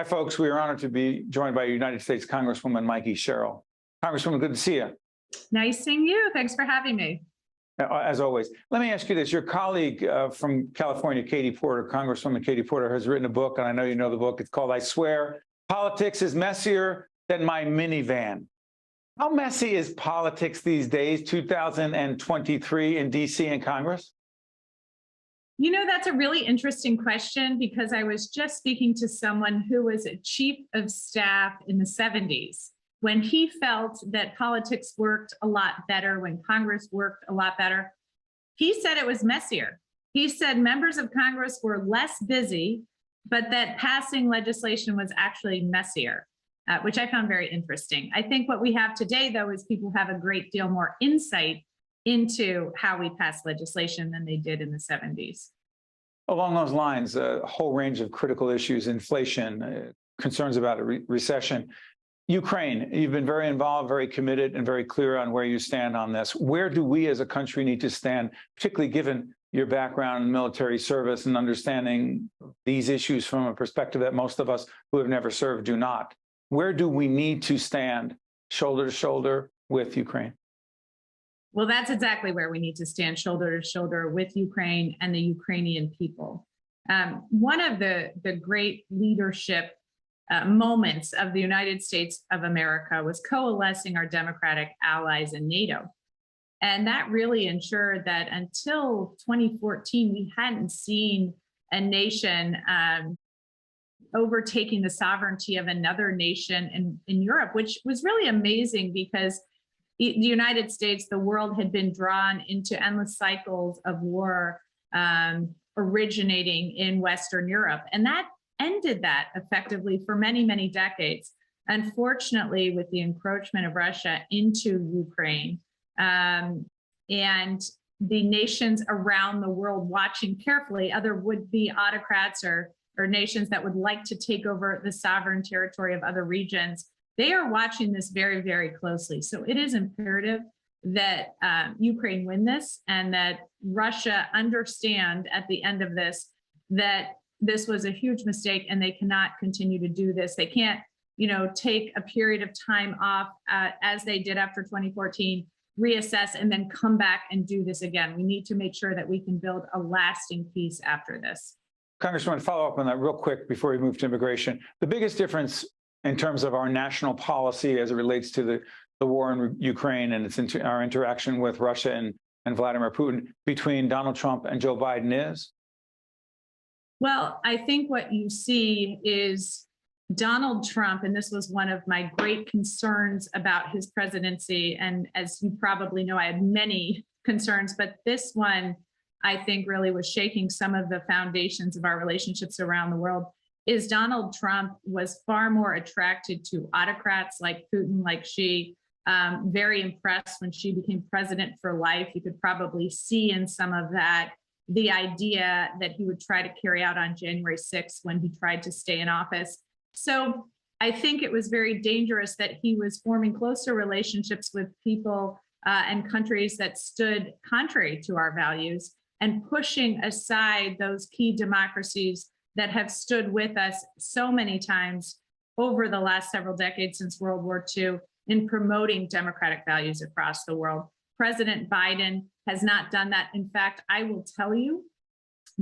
Hi, folks. We are honored to be joined by United States Congresswoman Mikie Sherrill. Congresswoman, good to see you. Nice seeing you. Thanks for having me. As always, let me ask you this. Your colleague from California, Katie Porter, Congresswoman Katie Porter, has written a book, and I know you know the book. It's called, I Swear, Politics is Messier Than My Minivan. How messy is politics these days, 2023 in D.C. and Congress? You know, that's a really interesting question because I was just speaking to someone who was a chief of staff in the 70s when he felt that politics worked a lot better, when Congress worked a lot better. He said it was messier. He said members of Congress were less busy, but that passing legislation was actually messier, which I found very interesting. I think what we have today, though, is people have a great deal more insight into how we pass legislation than they did in the 70s. Along those lines, a whole range of critical issues, inflation, concerns about a recession. Ukraine, you've been very involved, very committed, and very clear on where you stand on this. Where do we as a country need to stand, particularly given your background in military service and understanding these issues from a perspective that most of us who have never served do not? Where do we need to stand shoulder to shoulder with Ukraine? Well, that's exactly where we need to stand shoulder to shoulder with Ukraine and the Ukrainian people. One of the great leadership moments of the United States of America was coalescing our democratic allies in NATO. And that really ensured that until 2014, we hadn't seen a nation overtaking the sovereignty of another nation in Europe, which was really amazing because the United States, the world had been drawn into endless cycles of war originating in Western Europe. And that ended that effectively for many, many decades. Unfortunately, with the encroachment of Russia into Ukraine and the nations around the world watching carefully, other would-be autocrats or nations that would like to take over the sovereign territory of other regions, they are watching this very, very closely. So it is imperative that Ukraine win this and that Russia understand at the end of this that this was a huge mistake and they cannot continue to do this. They can't, take a period of time off as they did after 2014, reassess, and then come back and do this again. We need to make sure that we can build a lasting peace after this. Congresswoman, follow up on that real quick before we move to immigration. The biggest difference in terms of our national policy as it relates to the war in Ukraine and our interaction with Russia and Vladimir Putin between Donald Trump and Joe Biden is? Well, I think what you see is Donald Trump, and this was one of my great concerns about his presidency. And as you probably know, I had many concerns, but this one, I think, really was shaking some of the foundations of our relationships around the world. Is Donald Trump was far more attracted to autocrats like Putin, like Xi, very impressed when Xi became president for life. You could probably see in some of that the idea that he would try to carry out on January 6th when he tried to stay in office. So I think it was very dangerous that he was forming closer relationships with people and countries that stood contrary to our values and pushing aside those key democracies that have stood with us so many times over the last several decades since World War II in promoting democratic values across the world. President Biden has not done that. In fact, I will tell you,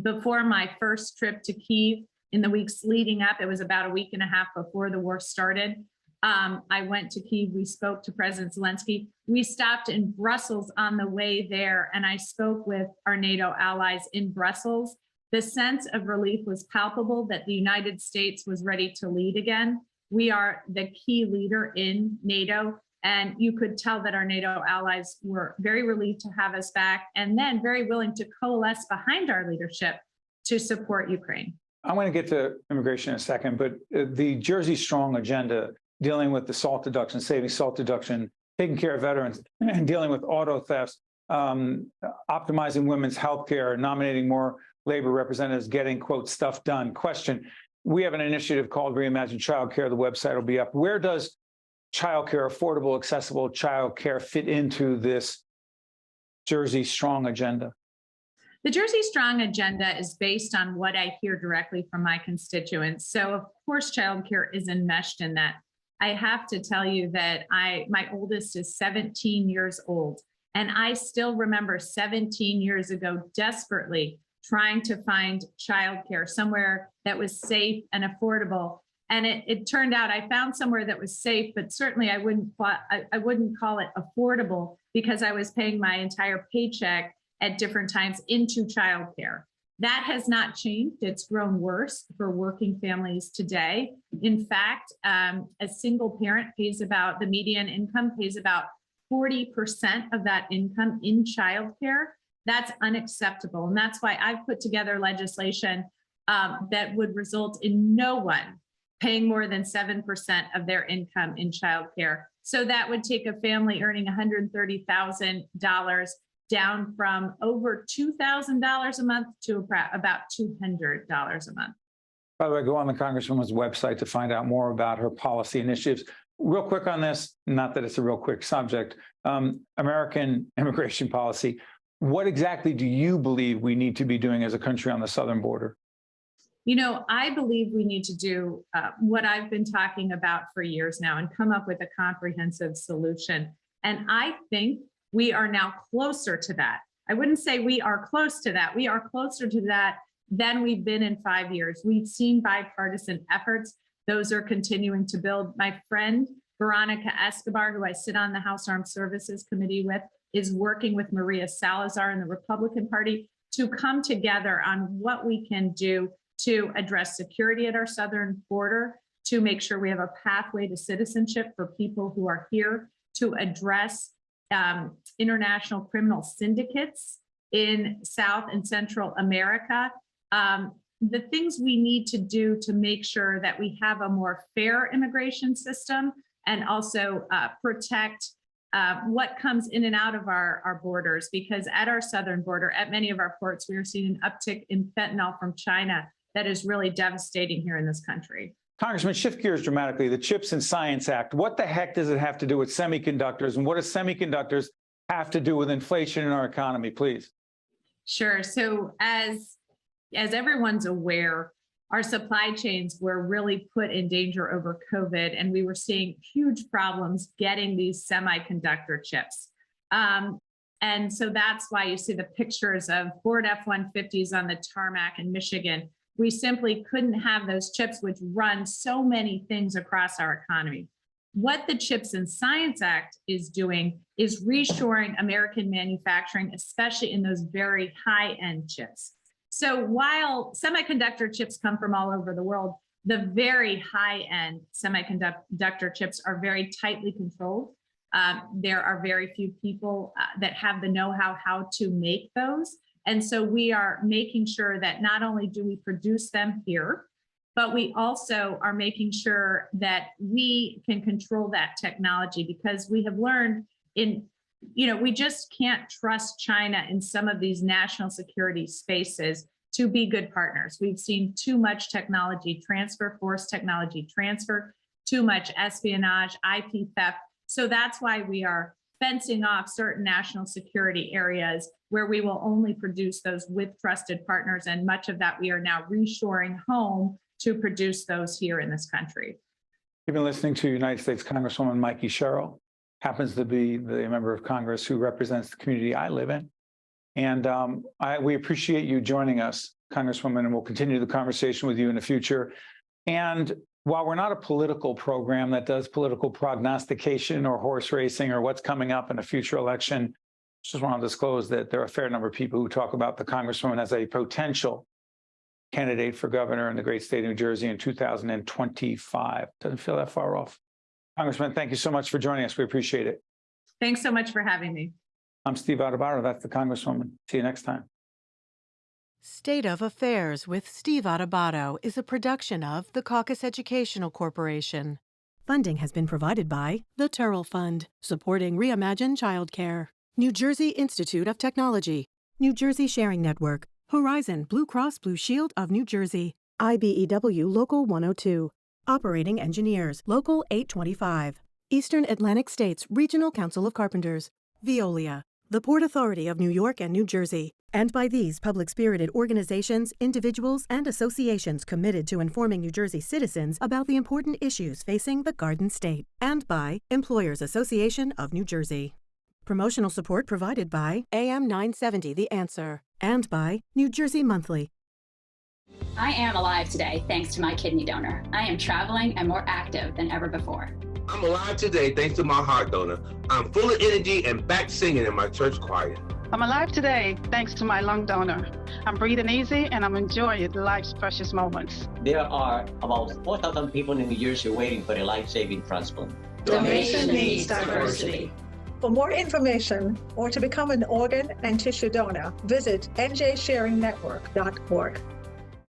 before my first trip to Kyiv in the weeks leading up, it was about a week and a half before the war started, I went to Kyiv. We spoke to President Zelensky. We stopped in Brussels on the way there, and I spoke with our NATO allies in Brussels. The sense of relief was palpable that the United States was ready to lead again. We are the key leader in NATO, and you could tell that our NATO allies were very relieved to have us back and then very willing to coalesce behind our leadership to support Ukraine. I want to get to immigration in a second, but the Jersey Strong agenda, dealing with the SALT deduction, saving SALT deduction, taking care of veterans, and dealing with auto thefts, optimizing women's health care, nominating more labor representatives, getting, quote, stuff done. Question, we have an initiative called Reimagine Childcare. The website will be up. Where does childcare, affordable, accessible childcare fit into this Jersey Strong agenda? The Jersey Strong agenda is based on what I hear directly from my constituents. So of course, childcare is enmeshed in that. I have to tell you that my oldest is 17 years old, and I still remember 17 years ago desperately trying to find childcare somewhere that was safe and affordable. And it turned out I found somewhere that was safe, but certainly I wouldn't call it affordable because I was paying my entire paycheck at different times into childcare. That has not changed. It's grown worse for working families today. In fact, a single parent the median income pays about 40% of that income in childcare. That's unacceptable. And that's why I've put together legislation that would result in no one paying more than 7% of their income in childcare. So that would take a family earning $130,000 down from over $2,000 a month to about $200 a month. By the way, go on the Congresswoman's website to find out more about her policy initiatives. Real quick on this, not that it's a real quick subject, American immigration policy. What exactly do you believe we need to be doing as a country on the southern border? You know, I believe we need to do what I've been talking about for years now and come up with a comprehensive solution. And I think we are now closer to that. I wouldn't say we are close to that. We are closer to that than we've been in 5 years. We've seen bipartisan efforts. Those are continuing to build. My friend, Veronica Escobar, who I sit on the House Armed Services Committee with, is working with Maria Salazar in the Republican Party to come together on what we can do to address security at our southern border, to make sure we have a pathway to citizenship for people who are here, to address international criminal syndicates in South and Central America. The things we need to do to make sure that we have a more fair immigration system and also protect what comes in and out of our borders, because at our southern border, at many of our ports, we are seeing an uptick in fentanyl from China that is really devastating here in this country. Congressman, shift gears dramatically. The CHIPS and Science Act, what the heck does it have to do with semiconductors? And what does semiconductors have to do with inflation in our economy, please? Sure. So as everyone's aware, our supply chains were really put in danger over COVID, and we were seeing huge problems getting these semiconductor chips. And so that's why you see the pictures of Ford F-150s on the tarmac in Michigan. We simply couldn't have those chips, which run so many things across our economy. What the CHIPS and Science Act is doing is reshoring American manufacturing, especially in those very high-end chips. So while semiconductor chips come from all over the world, the very high-end semiconductor chips are very tightly controlled. There are very few people that have the know-how how to make those. And so we are making sure that not only do we produce them here, but we also are making sure that we can control that technology, because we have learned we just can't trust China in some of these national security spaces to be good partners. We've seen too much technology transfer, forced technology transfer, too much espionage, IP theft. So that's why we are fencing off certain national security areas where we will only produce those with trusted partners. And much of that we are now reshoring home to produce those here in this country. You've been listening to United States Congresswoman Mikie Sherrill, happens to be the member of Congress who represents the community I live in. And we appreciate you joining us, Congresswoman, and we'll continue the conversation with you in the future. And while we're not a political program that does political prognostication or horse racing or what's coming up in a future election, just want to disclose that there are a fair number of people who talk about the Congresswoman as a potential candidate for governor in the great state of New Jersey in 2025. Doesn't feel that far off. Congressman, thank you so much for joining us. We appreciate it. Thanks so much for having me. I'm Steve Adubato. That's the Congresswoman. See you next time. State of Affairs with Steve Adubato is a production of the Caucus Educational Corporation. Funding has been provided by the Turrell Fund, supporting Reimagine Childcare, New Jersey Institute of Technology, New Jersey Sharing Network, Horizon Blue Cross Blue Shield of New Jersey, IBEW Local 102, Operating Engineers Local 825, Eastern Atlantic States Regional Council of Carpenters, Veolia, the Port Authority of New York and New Jersey, and by these public-spirited organizations, individuals, and associations committed to informing New Jersey citizens about the important issues facing the Garden State, and by Employers Association of New Jersey. Promotional support provided by AM 970 The Answer, and by New Jersey Monthly. I am alive today thanks to my kidney donor. I am traveling and more active than ever before. I'm alive today thanks to my heart donor. I'm full of energy and back singing in my church choir. I'm alive today thanks to my lung donor. I'm breathing easy and I'm enjoying life's precious moments. There are about 4,000 people in New Jersey waiting for a life-saving transplant. Donation needs diversity. For more information or to become an organ and tissue donor, visit njsharingnetwork.org.